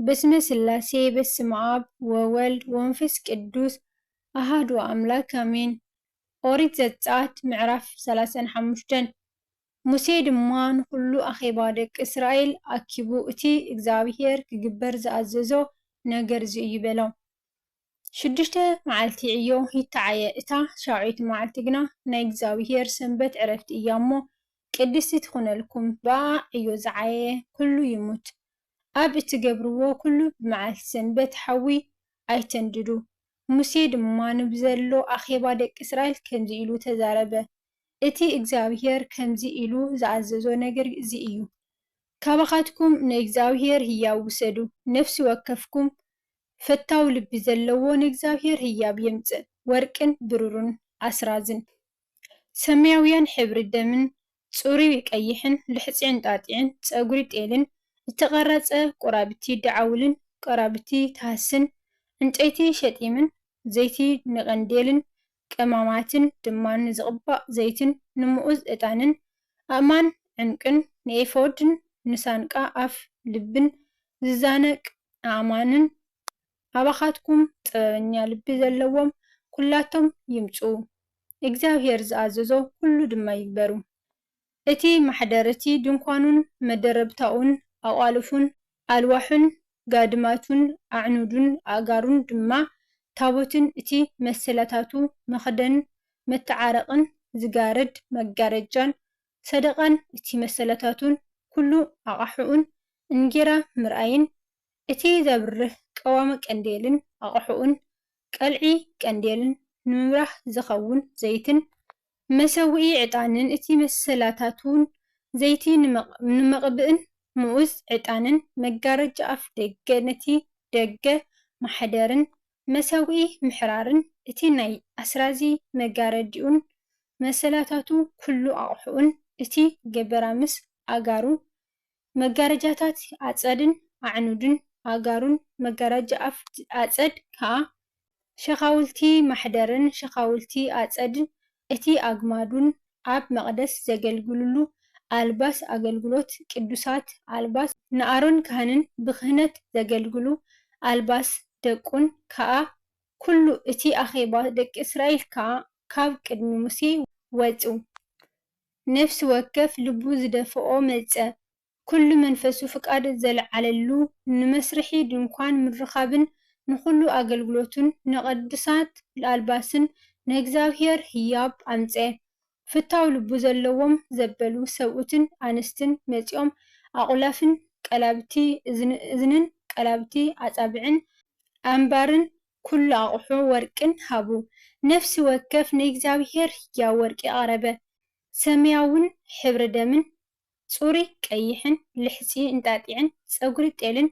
بسم سلاسي بسم آب وولد ومنفس قدوس أحد أملاك آمين. أوريت زتات معرف 35 ሙሴ ድማ ንኩሉ ኣኼባ ደቂ እስራኤል ኣኪቡ እቲ እግዚኣብሔር ክግበር ዝኣዘዞ ነገር እዚ እዩ በሎም። 6 መዓልቲ ዕዮ ይተዓየ እታ 7ይቲ መዓልቲ ግና ናይ እግዚኣብሔር ሰንበት ዕረፍቲ እያ እሞ ቅድስቲ ትኹነልኩም በኣ ዕዮ ዝዓየየ ኩሉ ይሙት። ኣብ እትገብርዎ ኩሉ ብመዓልቲ ሰንበት ሓዊ ኣይተንድዱ። ሙሴ ድማ ንብዘሎ ኣኼባ ደቂ እስራኤል ከምዚ ኢሉ ተዛረበ። እቲ እግዚኣብሔር ከምዚ ኢሉ ዝኣዘዞ ነገር እዚ እዩ። ካባኻትኩም ንእግዚኣብሔር ህያብ ውሰዱ፣ ነፍሲ ወከፍኩም ፈታው ልቢ ዘለዎ ንእግዚኣብሔር ህያብ የምፅእ፣ ወርቅን ብሩርን ኣስራዝን ሰማያውያን ሕብሪ ደምን ጽሩይ ቀይሕን ልሕፂን ጣጢዕን ፀጉሪ ጤልን ዝተቐረፀ ቆራብቲ ደዓውልን ቆራብቲ ታስን ዕንጨይቲ ሸጢምን ዘይቲ ንቐንዴልን ቀማማትን ድማ ንዝቕባእ ዘይትን ንምኡዝ ዕጣንን ኣእማን ዕንቅን ንኤፎድን ንሳንቃ ኣፍ ልብን ዝዛነቅ ኣእማንን ኣባኻትኩም ጥበበኛ ልቢ ዘለዎም ኩላቶም ይምፁ። እግዚኣብሔር ዝኣዘዞ ኩሉ ድማ ይግበሩ። እቲ ማሕደር እቲ ድንኳኑን መደረብታኡን ኣቋልፉን ኣልዋሑን ጋድማቱን ኣዕኑዱን ኣእጋሩን ድማ ታቦትን እቲ መሰላታቱ መኽደን መተዓረቕን ዝጋረድ መጋረጃን ሰደቓን እቲ መሰላታቱን ኩሉ ኣቕሑኡን እንጌራ ምርኣይን እቲ ዘብርህ ቀዋሚ ቀንዴልን ኣቕሑኡን ቀልዒ ቀንዴልን ንምብራህ ዝኸውን ዘይትን መሰዊኢ ዕጣንን እቲ መሰላታቱን ዘይቲ ንመቕብእን ምኡዝ ዕጣንን መጋረጃ ኣፍ ደገ ነቲ ደገ ማሕደርን መሰዊኢ ምሕራርን እቲ ናይ ኣስራዚ መጋረዲኡን መሰላታቱ ኩሉ ኣቕሑኡን እቲ ገበራ ምስ ኣጋሩ መጋረጃታት ኣጸድን ኣዕኑድን ኣጋሩን መጋረጃ ኣፍ ኣጸድ ከዓ ሸኻውልቲ ማሕደርን ሸኻውልቲ ኣጸድን እቲ ኣግማዱን ኣብ መቕደስ ዘገልግሉሉ ኣልባስ ኣገልግሎት ቅዱሳት ኣልባስ ንኣሮን ካህንን ብክህነት ዘገልግሉ ኣልባስ ደቁን ከዓ ኩሉ እቲ ኣኼባ ደቂ እስራኤል ከዓ ካብ ቅድሚ ሙሴ ወፁ። ነፍሲ ወከፍ ልቡ ዝደፍኦ መፀ። ኩሉ መንፈሱ ፍቃድ ዘለዓለሉ ንመስርሒ ድንኳን ምርኻብን ንኩሉ ኣገልግሎቱን ንቅዱሳት ኣልባስን ንእግዚኣብሔር ህያብ ኣምፀ። ፍታው ልቡ ዘለዎም ዘበሉ ሰብኡትን ኣንስትን መፂኦም ኣቁላፍን ቀላብቲ እዝንን ቀላብቲ ኣጻብዕን ኣምባርን ኩሉ ኣቑሑ ወርቅን ሃቡ። ነፍሲ ወከፍ ንእግዚኣብሔር ህያው ወርቂ ኣቕረበ። ሰማያውን ሕብሪ ደምን ጽሩይ ቀይሕን ልሕፂ እንጣጢዕን ፀጉሪ ጤልን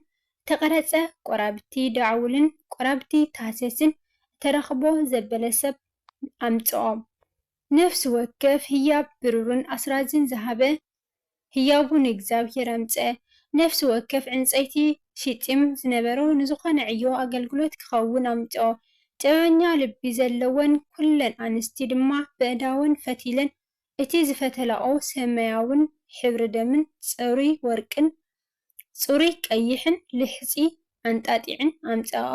ተቐረፀ ቆራብቲ ዳዓውልን ቆራብቲ ታሰስን ተረኽቦ ዘበለ ሰብ ኣምፅኦም። ነፍሲ ወከፍ ህያብ ብሩርን ኣስራዝን ዝሃበ ህያቡ ንእግዚኣብሔር ኣምፀአ። ነፍሲ ወከፍ ዕንፀይቲ ሽጢም ዝነበሮ ንዝኾነ ዕዮ ኣገልግሎት ክኸውን ኣምፅኦ። ጥበበኛ ልቢ ዘለወን ኩለን ኣንስቲ ድማ ብእዳወን ፈቲለን እቲ ዝፈተልኦ ሰማያውን ሕብሪ ደምን ጽሩይ ወርቅን ጽሩይ ቀይሕን ልሕፂ አንጣጢዕን ኣምፅኦ።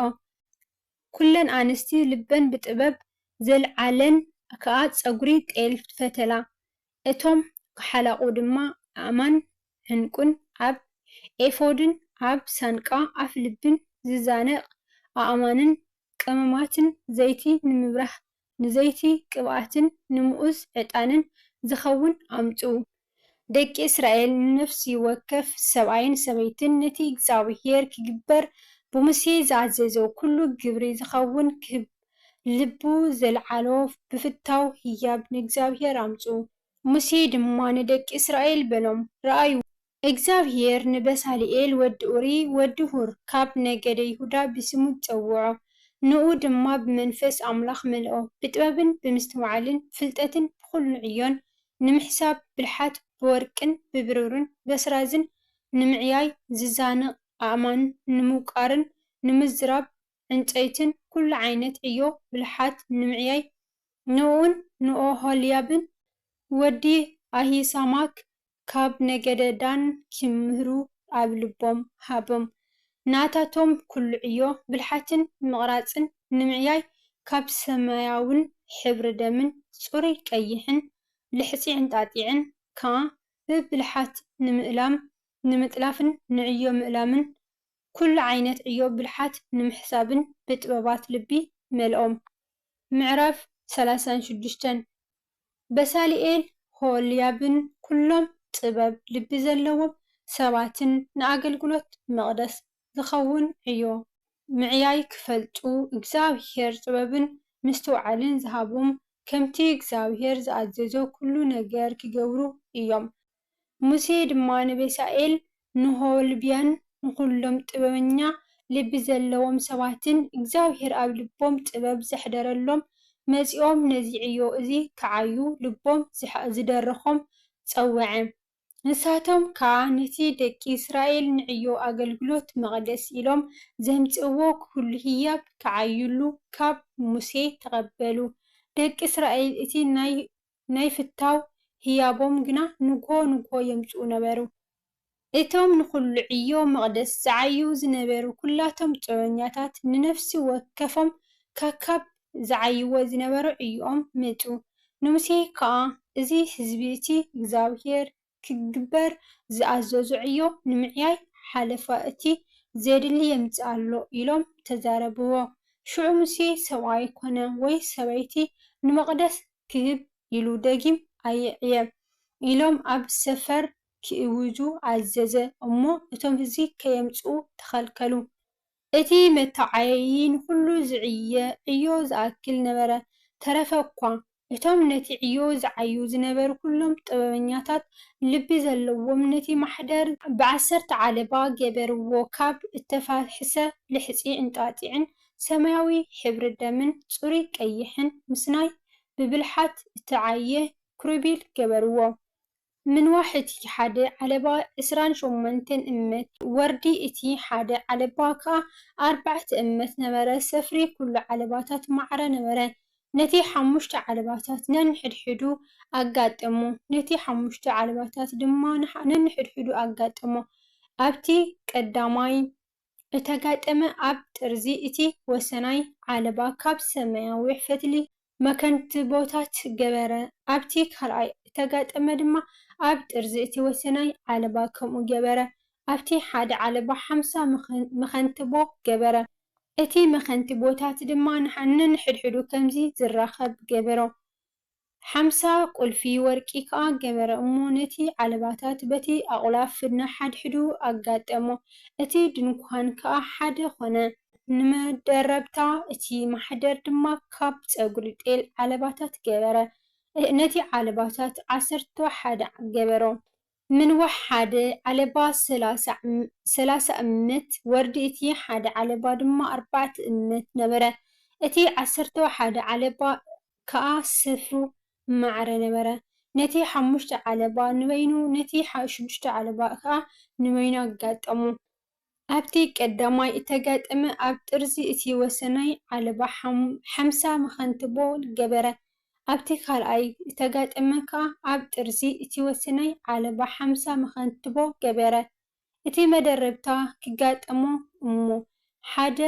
ኩለን ኣንስቲ ልበን ብጥበብ ዘለዓለን ከዓ ፀጉሪ ጤል ፈተላ። እቶም ክሓላቑ ድማ ኣእማን ዕንቁን ኣብ ኤፎድን ኣብ ሳንቃ ኣፍ ልብን ዝዛነቕ ኣእማንን ቀመማትን ዘይቲ ንምብራህ ንዘይቲ ቅብኣትን ንምኡዝ ዕጣንን ዝኸውን ኣምፁ። ደቂ እስራኤል ንነፍሲ ወከፍ ሰብኣይን ሰበይትን ነቲ እግዚኣብሔር ክግበር ብሙሴ ዝኣዘዞ ኩሉ ግብሪ ዝኸውን ክህብ ልቡ ዘለዓሎ ብፍታው ህያብ ንእግዚኣብሔር ኣምፁ። ሙሴ ድማ ንደቂ እስራኤል በሎም ረኣዩ እግዚኣብሔር ንበሳልኤል ወዲ ኡሪ ወዲ ሁር ካብ ነገደ ይሁዳ ብስሙ ፀውዖ። ንኡ ድማ ብመንፈስ ኣምላኽ መልኦ ብጥበብን ብምስትውዓልን ፍልጠትን ብኩሉ ዕዮን ንምሕሳብ ብልሓት ብወርቅን ብብሩርን በስራዝን ንምዕያይ ዝዛነቕ ኣእማን ንምውቃርን ንምዝራብ ዕንጨይትን ኩሉ ዓይነት ዕዮ ብልሓት ንምዕያይ ንኡን ንኦሆልያብን ወዲ ኣሂሳማክ ካብ ነገደ ዳን ክምህሩ ኣብ ልቦም ሃቦም። ናታቶም ኩሉ ዕዮ ብልሓትን ምቕራፅን ንምዕያይ ካብ ሰማያውን ሕብሪ ደምን ጽሩይ ቀይሕን ልሕፂ ዕንጣጢዕን ከዓ ብብልሓት ንምጥላፍን ንዕዮ ምእላምን ኩሉ ዓይነት ዕዮ ብልሓት ንምሕሳብን ብጥበባት ልቢ መልኦም። ምዕራፍ 36 በሳሊኤል ሆልያብን ኩሎም ጥበብ ልቢ ዘለዎም ሰባትን ንኣገልግሎት መቕደስ ዝኸውን ዕዮ ምዕያይ ክፈልጡ እግዚኣብሔር ጥበብን ምስትውዓልን ዝሃቦም ከምቲ እግዚኣብሔር ዝኣዘዞ ኩሉ ነገር ክገብሩ እዮም። ሙሴ ድማ ንቤሳኤል ንሆልብያን ንኩሎም ጥበበኛ ልቢ ዘለዎም ሰባትን እግዚኣብሔር ኣብ ልቦም ጥበብ ዘሕደረሎም መጺኦም ነዚ ዕዮ እዚ ክዓዩ ልቦም ዝደረኾም ጸወዐ። ንሳቶም ከዓ ነቲ ደቂ እስራኤል ንዕዮ ኣገልግሎት መቕደስ ኢሎም ዘምጽእዎ ኩሉ ህያብ ክዓዩሉ ካብ ሙሴ ተቐበሉ። ደቂ እስራኤል እቲ ናይ ፍታው ህያቦም ግና ንግሆ የምጽኡ ነበሩ። እቶም ንኩሉ ዕዮ መቕደስ ዝዓዩ ዝነበሩ ኩላቶም ጥበበኛታት ንነፍሲ ወከፎም ከካብ ዝዓይዎ ዝነበሩ ዕዮኦም መጹ። ንሙሴ ከዓ እዚ ህዝቢ እቲ እግዚኣብሔር ክግበር ዝኣዘዞ ዕዮ ንምዕያይ ሓለፋ እቲ ዘድሊ የምጽእ ኣሎ ኢሎም ተዛረብዎ። ሽዑ ሙሴ ሰብኣይ ኮነ ወይ ሰበይቲ ንመቕደስ ክህብ ኢሉ ደጊም ኣየዕየ ኢሎም ኣብ ሰፈር ክእውጁ ኣዘዘ እሞ እቶም ህዝቢ ከየምጽኡ ተኸልከሉ። እቲ መተዓየዪ ንኩሉ ዝዕየ ዕዮ ዝኣክል ነበረ። ተረፈ እኳ እቶም ነቲ ዕዮ ዝዓዩ ዝነበሩ ኩሎም ጥበበኛታት ልቢ ዘለዎም ነቲ ማሕደር ብ10 ዓለባ ገበርዎ ካብ እተፋሕሰ ልሕፂ ዕንጣጢዕን ሰማያዊ ሕብሪ ደምን ጽሩይ ቀይሕን ምስናይ ብብልሓት እተዓየ ክሩቤል ገበርዎ። ምንዋሕ እቲ ሓደ ዓለባ 28 እምነት ወርዲ እቲ ሓደ ዓለባ ከዓ 4 እምነት ነበረ። ሰፍሪ ኩሉ ዓለባታት ማዕረ ነበረ። ነቲ 5 ዓለባታት ነንሕድሕዱ ኣጋጠሞ ነቲ 5 ዓለባታት ድማ ነንሕድሕዱ ኣጋጠሞ። ኣብቲ ቀዳማይ እተጋጠመ ኣብ ጥርዚ እቲ ወሰናይ ዓለባ ካብ ሰማያዊ ፈትሊ መከንትቦታት ገበረ። ኣብቲ ካልኣይ እተጋጠመ ድማ ኣብ ጥርዚ እቲ ወሰናይ ዓለባ ከምኡ ገበረ። ኣብቲ ሓደ ዓለባ 50 መኸንትቦ ገበረ። እቲ መኸንትቦታት ድማ ነንሕድሕዱ ከምዚ ዝራኸብ ገበሮ። 50 ቁልፊ ወርቂ ከዓ ገበረ እሞ ነቲ ዓለባታት በቲ ኣቑላፍ ነሓድሕዱ ኣጋጠሞ። እቲ ድንኳን ከዓ ሓደ ኾነ። ንመደረብታ እቲ ማሕደር ድማ ካብ ጸጉሪ ጤል ዓለባታት ገበረ። ነቲ ዓለባታት 11 ገበሮ። ምንዋሕ ሓደ ዓለባ 30 እምነት ወርዲ እቲ ሓደ ዓለባ ድማ 4 እምነት ነበረ። እቲ 11 ዓለባ ከዓ ሰፍሩ ማዕረ ነበረ። ነቲ 5 ዓለባ ንበይኑ ነቲ 6 ዓለባ ከዓ ንበይኑ ኣጋጠሙ። ኣብቲ ቀዳማይ እተጋጠመ ኣብ ጥርዚ እቲ ወሰናይ ዓለባ 50 መኸንትቦ ገበረ። ኣብቲ ካልኣይ እተጋጠመ ከዓ ኣብ ጥርዚ እቲ ወሰናይ ዓለባ 50 መኸንትቦ ገበረ። እቲ መደረብታ ክጋጠሞ እሞ ሓደ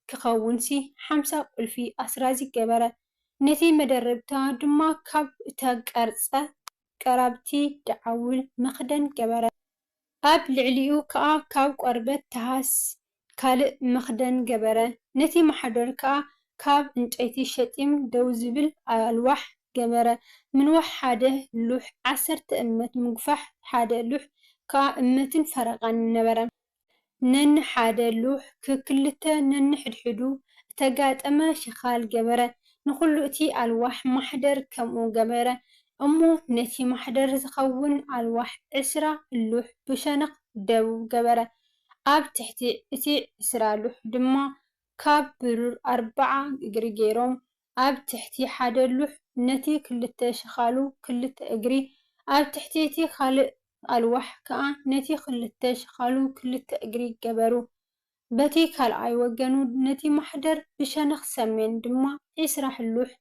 ክኸውንሲ 50 ቁልፊ ኣስራዚ ገበረ። ነቲ መደረብታ ድማ ካብ እተቀርጸ ቀራብቲ ደዓውል መኽደን ገበረ። ኣብ ልዕሊኡ ከዓ ካብ ቆርበት ተሃስ ካልእ መኽደን ገበረ። ነቲ ማሕደር ከዓ ካብ ዕንጨይቲ ሸጢም ደው ዝብል ኣልዋሕ ገበረ። ምንዋሕ ሓደ ሉሕ 10 እምነት ምግፋሕ ሓደ ሉሕ ከዓ እምነትን ፈረቓን ነበረ። ነኒ ሓደ ሉሕ ክልተ ነንሕድሕዱ እተጋጠመ ሽኻል ገበረ። ንኩሉ እቲ ኣልዋሕ ማሕደር ከምኡ ገበረ እሞ ነቲ ማሕደር ዝኸውን ኣልዋሕ 20 ሉሕ ብሸነኽ ደው ገበረ። ኣብ ትሕቲ እቲ 20 ሉሕ ድማ ካብ ብሩር 4 እግሪ ገይሮም ኣብ ትሕቲ ሓደ ሉሕ ነቲ ክልተ ሸኻሉ ክልተ እግሪ ኣብ ትሕቲ እቲ ካልእ ኣልዋሕ ከዓ ነቲ ክልተ ሸኻሉ ክልተ እግሪ ገበሩ። በቲ ካልኣይ ወገኑ ነቲ ማሕደር ብሸነኽ ሰሜን ድማ 20 ሉሕ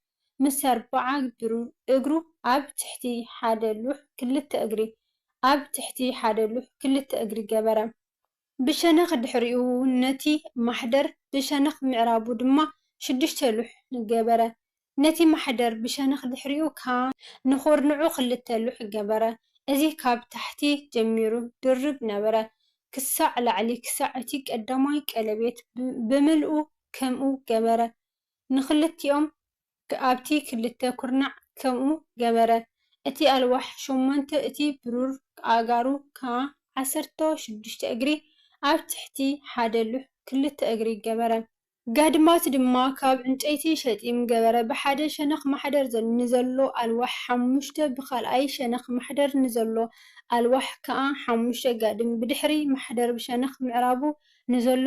ምስ 4 ብሩር እግሩ ኣብ ትሕቲ ሓደ ሉሕ ክልተ እግሪ ኣብ ትሕቲ ሓደ ሉሕ ክልተ እግሪ ገበረ። ብሸነኽ ድሕሪኡ ነቲ ማሕደር ብሸነኽ ምዕራቡ ድማ 6 ሉሕ ገበረ። ነቲ ማሕደር ብሸነኽ ድሕሪኡ ከዓ ንኹርንዑ 2 ሉሕ ገበረ። እዚ ካብ ታሕቲ ጀሚሩ ድርብ ነበረ ክሳዕ ላዕሊ ክሳዕ እቲ ቀዳማይ ቀለቤት ብምልኡ ከምኡ ገበረ። ንኽልቲኦም ኣብቲ 2 ኩርናዕ ከምኡ ገበረ። እቲ ኣልዋሕ 8 እቲ ብሩር ኣእጋሩ ከዓ 16 እግሪ ኣብ ትሕቲ 1 ሉሕ 2 እግሪ ገበረ። ጋድማት ድማ ካብ ዕንጨይቲ ሸጢም ገበረ። ብሓደ ሸነኽ ማሕደር ንዘሎ ኣልዋሕ 5 ብኻልኣይ ሸነኽ ማሕደር ንዘሎ ኣልዋሕ ከዓ 5 ጋድም ብድሕሪ ማሕደር ብሸነኽ ምዕራቡ ንዘሎ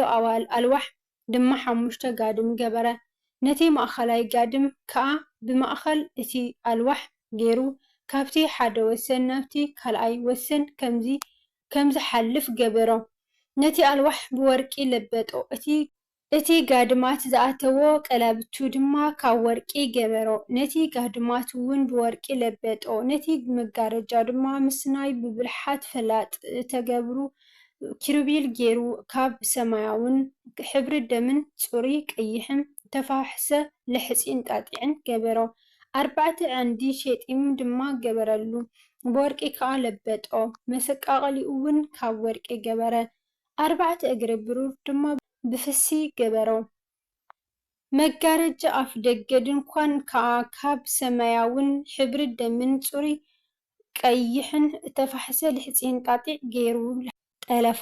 ኣልዋሕ ድማ 5 ጋድም ገበረ። ነቲ ማእኸላይ ጋድም ከዓ ብማእኸል እቲ ኣልዋሕ ገይሩ ካብቲ ሓደ ወሰን ናብቲ ካልኣይ ወሰን ከምዝሓልፍ ገበሮ። ነቲ ኣልዋሕ ብወርቂ ለበጦ። እቲ ጋድማት ዝኣተዎ ቀላብቱ ድማ ካብ ወርቂ ገበሮ። ነቲ ጋድማት እውን ብወርቂ ለበጦ። ነቲ መጋረጃ ድማ ምስ ናይ ብብልሓት ፈላጥ ተገብሩ ኪሩቤል ገይሩ ካብ ሰማያውን ሕብሪ ደምን ጽሩይ ቀይሕን ዝተፋሕሰ ልሕፂን ጣጢዕን ገበሮ። 4 ዓንዲ ሸጢም ድማ ገበረሉ። ብወርቂ ከዓ ለበጦ። መሰቃቐሊኡ እውን ካብ ወርቂ ገበረ። 4 እግሪ ብሩር ድማ ብፍሲ ገበሮ። መጋረጃ ኣፍ ደገ ድንኳን ከዓ ካብ ሰማያውን ሕብሪ ደምን ጽሩይ ቀይሕን ዝተፋሕሰ ልሕፂን ጣጢዕ ገይሩ ጠለፎ።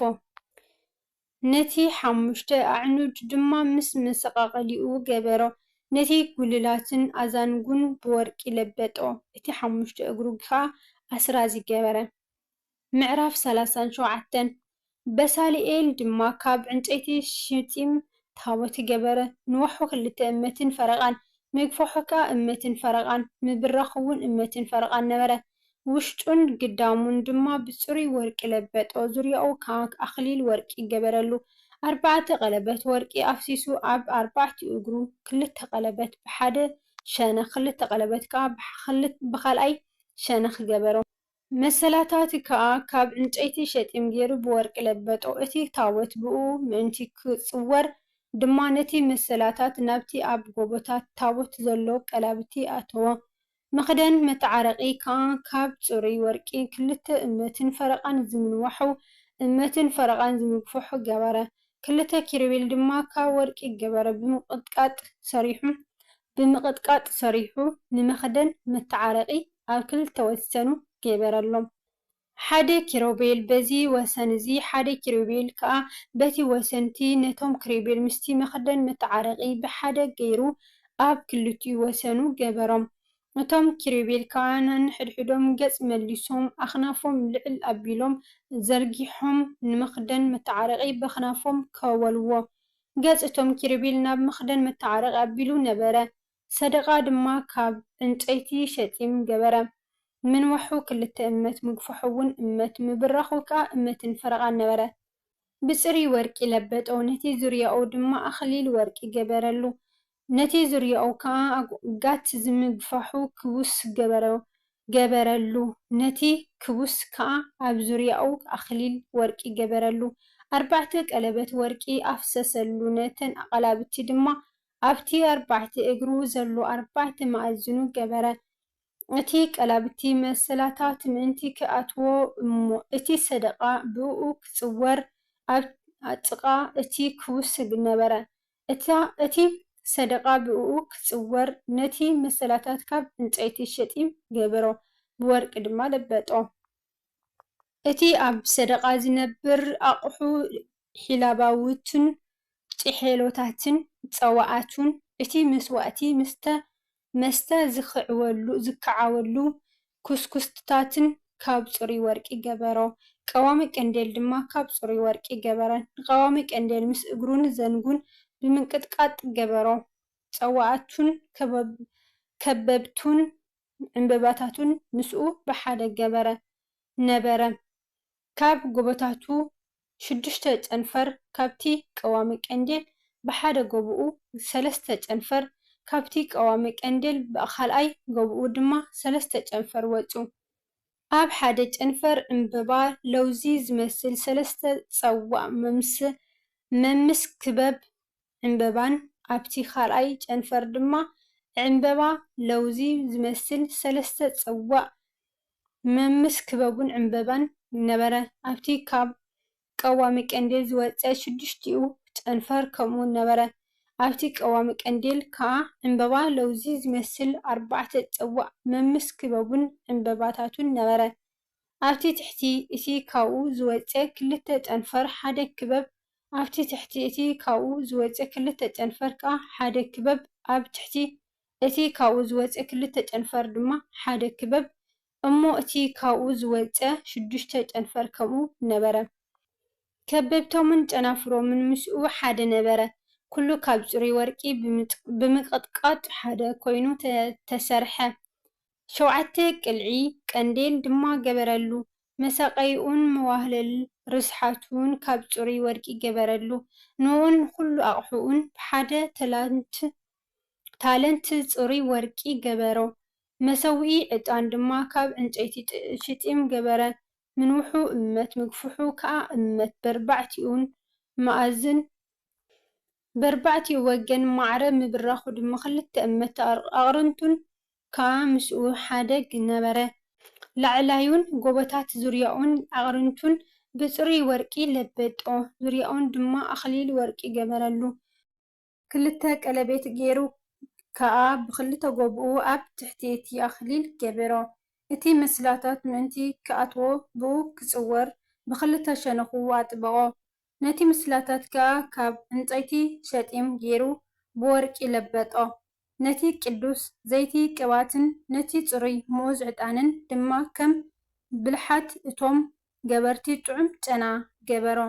ነቲ 5 ኣዕኑድ ድማ ምስ መሰቃቐሊኡ ገበሮ። ነቲ ጉልላትን ኣዛንጉን ብወርቂ ለበጦ። እቲ 5 እግሩ ከዓ ኣስራዚ ገበረ። ምዕራፍ 37 በሳሊኤል ድማ ካብ ዕንጨይቲ ሽጢም ታቦት ገበረ። ንውሑ 2 እመትን ፈረቓን ምግፋሑ ከዓ እመትን ፈረቓን ምብራኽ እውን እመትን ፈረቓን ነበረ። ውሽጡን ግዳሙን ድማ ብጽሩይ ወርቂ ለበጦ። ዙርያኡ ከዓ ኣኽሊል ወርቂ ገበረሉ። 4 ቀለበት ወርቂ ኣፍሲሱ ኣብ 4 እግሩ 2 ቀለበት ብሓደ ሸነኽ 2 ቀለበት ከዓ ብኻልኣይ ሸነኽ ገበሮ። መሰላታት ከዓ ካብ ዕንጨይቲ ሸጢም ገይሩ ብወርቂ ለበጦ። እቲ ታቦት ብኡ ምእንቲ ክጽወር ድማ ነቲ መሰላታት ናብቲ ኣብ ጎቦታት ታቦት ዘሎ ቀላብቲ ኣተዎ። መኽደን መተዓረቒ ከዓ ካብ ጽሩይ ወርቂ 2 እመትን ፈረቓን ዝምንዋሑ እመትን ፈረቓን ዝምግፍሑ ገበረ። 2 ኪሩቤል ድማ ካብ ወርቂ ገበረ። ብምቕጥቃጥ ሰሪሑ ንመኽደን መተዓረቒ ኣብ 2 ወሰኑ ገይረሎም። 1 ኪሩቤል በዚ ወሰን እዚ 1 ኪሩቤል ከዓ በቲ ወሰንቲ ነቶም ኪሩቤል ምስቲ መኽደን መተዓረቒ ብሓደ ገይሩ ኣብ ክልቲኡ ወሰኑ ገበሮም። እቶም ኪሩቤል ከዓ ነንሕድሕዶም ገጽ መሊሶም ኣኽናፎም ልዕል ኣቢሎም ዘርጊሖም ንመኽደን መተዓረቒ ብኣኽናፎም ከወልዎ። ገጽ እቶም ኪሩቤል ናብ መኽደን መተዓረቒ ኣቢሉ ነበረ። ሰደቓ ድማ ካብ ዕንጨይቲ ሸጢም ገበረ። ምንዋሑ 2 እመት ምግፋሑ እውን እመት ምብራኹ ከዓ እመትን ፈረቓን ነበረ። ብጽሩይ ወርቂ ለበጦ። ነቲ ዙርያኡ ድማ ኣኽሊል ወርቂ ገበረሉ። ነቲ ዙርያኡ ከዓ ጋት ዝምግፋሑ ክቡስ ገበረሉ። ነቲ ክቡስ ከዓ ኣብ ዙርያኡ ኣኽሊል ወርቂ ገበረሉ። 4 ቀለበት ወርቂ ኣፍሰሰሉ። ነተን ኣቐላብቲ ድማ ኣብቲ 4 እግሩ ዘሎ 4 መኣዝኑ ገበረ። እቲ ቀላብቲ መሰላታት ምእንቲ ክኣትዎ እሞ እቲ ሰደቓ ብኡ ክጽወር ኣብ ጥቓ እቲ ክቡስ ነበረ። እቲ ሰደቓ ብኡ ክጽወር ነቲ መሰላታት ካብ ዕንጨይቲ ሸጢም ገበሮ። ብወርቂ ድማ ለበጦ። እቲ ኣብ ሰደቓ ዝነብር ኣቕሑ ሒላባውትን ጭሔሎታትን ጸዋዓቱን እቲ መስዋእቲ መስተ ዝከዓወሉ ኩስኩስትታትን ካብ ጽሩይ ወርቂ ገበሮ። ቀዋሚ ቀንዴል ድማ ካብ ጽሩይ ወርቂ ገበረ። ንቀዋሚ ቀንዴል ምስ እግሩን ዘንጉን ብምንቅጥቃጥ ገበሮ። ጸዋዓቱን ከበብቱን ዕምበባታቱን ምስኡ ብሓደ ገበረ ነበረ። ካብ ጎቦታቱ 6 ጨንፈር ካብቲ ቀዋሚ ቀንዴል ብሓደ ጎብኡ 3 ጨንፈር ካብቲ ቀዋሚ ቀንዴል ብኻልኣይ ጎብኡ ድማ 3 ጨንፈር ወጹ። ኣብ ሓደ ጨንፈር ዕምበባ ለውዚ ዝመስል ሰለስተ ጸዋዕ መምስ ክበብ ዕምበባን ኣብቲ ካልኣይ ጨንፈር ድማ ዕምበባ ለውዚ ዝመስል ሰለስተ ጸዋዕ መምስ ክበቡን ዕምበባን ነበረ። ኣብቲ ካብ ቀዋሚ ቀንዲል ዝወጸ ሽዱሽቲኡ ጨንፈር ከምኡ ነበረ። ኣብቲ ቀዋሚ ቀንዲል ከዓ ዕምበባ ለውዚ ዝመስል ኣርባዕተ ጸዋዕ መምስ ክበቡን ዕምበባታቱን ነበረ። ኣብቲ ትሕቲ እቲ ካብኡ ዝወጸ ክልተ ጨንፈር ሓደ ክበብ ኣብቲ ትሕቲ እቲ ካብኡ ዝወጸ ክልተ ጨንፈር ከዓ ሓደ ክበብ ኣብ ትሕቲ እቲ ካብኡ ዝወጸ ክልተ ጨንፈር ድማ ሓደ ክበብ እሞ እቲ ካብኡ ዝወጸ ሽዱሽተ ጨንፈር ከምኡ ነበረ። ከበብቶምን ጨናፍሮምን ምስኡ ሓደ ነበረ። ኩሉ ካብ ጽሩይ ወርቂ ብምቕጥቃጥ ሓደ ኮይኑ ተሰርሐ። 7 ቅልዒ ቀንዴል ድማ ገበረሉ። መሳቀይኡን መዋህለል ርስሓቱን ካብ ጽሩይ ወርቂ ገበረሉ። ንኡን ኩሉ ኣቕሑኡን ብሓደ ታለንት ጽሩይ ወርቂ ገበሮ። መሰውኢ ዕጣን ድማ ካብ ዕንጨይቲ ሽጢም ገበረ። ምንውሑ እመት ምግፍሑ ከዓ እመት በርባዕቲኡ ወገን ማዕረ ምብራኹ ድማ ክልተ እመት ኣቕርንቱን ከዓ ምስኡ ሓደ ነበረ። ላዕላዩን ጎቦታት ዙርያኡን ኣቕርንቱን ብጽሩይ ወርቂ ለበጦ። ዙርያኡን ድማ ኣኽሊል ወርቂ ገበረሉ። ክልተ ቀለቤት ገይሩ ከዓ ብክልተ ጎብኡ ኣብ ትሕቲ እቲ ኣኽሊል ገበሮ። እቲ ምስላታት ምእንቲ ክኣትዎ ብኡ ክጽወር ብክልተ ሸነኹ ኣጥበቆ። ነቲ ምስላታት ከዓ ካብ ዕንጨይቲ ሸጢም ገይሩ ብወርቂ ለበጦ። ነቲ ቅዱስ ዘይቲ ቅብኣትን ነቲ ጽሩይ ምኡዝ ዕጣንን ድማ ከም ብልሓት እቶም ገበርቲ ጥዑም ጨና ገበሮ።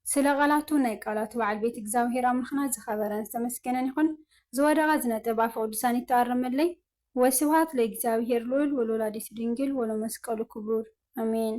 ስለ ቃላቱ ናይ ቃላቱ በዓል ቤት እግዚኣብሔር ኣምላኽና ዝኸበረን ዝተመስገነን ይኹን። ዝወደቐ ዝነጥብ ኣፈ ቅዱሳን ይተኣረመለይ። ወስብሐት ለእግዚአብሔር ልዑል ወለወላዲቱ ድንግል ወለመስቀሉ ክቡር አሜን።